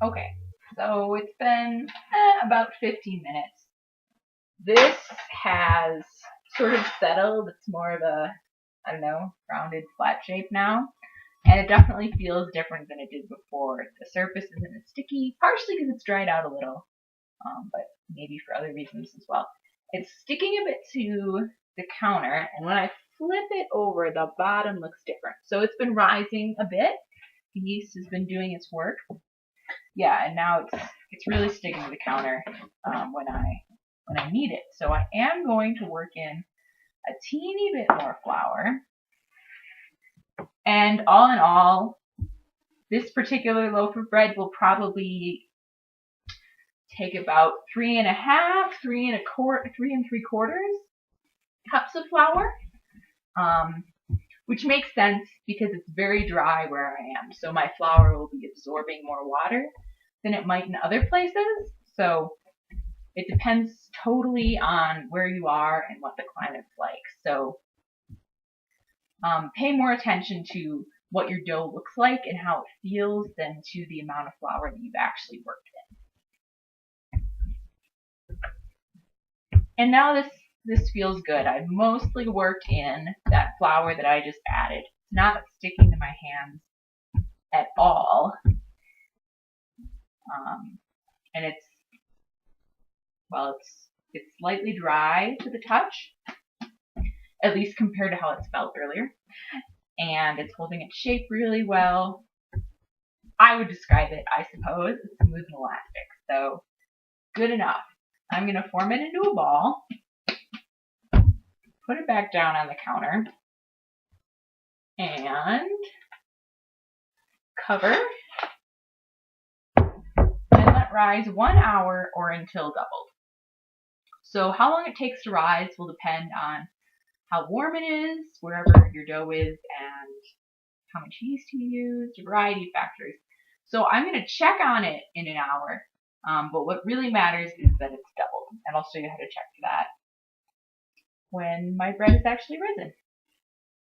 Okay, so it's been about 15 minutes. This has sort of settled. It's more of a, I don't know, rounded, flat shape now. And it definitely feels different than it did before. The surface isn't as sticky, partially because it's dried out a little, but maybe for other reasons as well. It's sticking a bit to the counter, and when I flip it over, the bottom looks different. So it's been rising a bit. The yeast has been doing its work. Yeah, and now it's really sticking to the counter when I need it. So I am going to work in a teeny bit more flour. And all in all, this particular loaf of bread will probably take about 3.5, 3 3/4 cups of flour, which makes sense because it's very dry where I am. So my flour will be absorbing more water than it might in other places. So it depends totally on where you are and what the climate's like. So pay more attention to what your dough looks like and how it feels than to the amount of flour that you've actually worked in. And now this feels good. I've mostly worked in that flour that I just added. It's not sticking to my hands at all. And it's slightly dry to the touch, at least compared to how it's felt earlier. And it's holding its shape really well. I would describe it, I suppose, as smooth and elastic. So good enough. I'm going to form it into a ball, put it back down on the counter, and cover, and let rise 1 hour or until doubled. So how long it takes to rise will depend on how warm it is, wherever your dough is, and how much yeast you used, a variety of factors. So I'm going to check on it in an hour, but what really matters is that it's doubled, and I'll show you how to check for that when my bread is actually risen.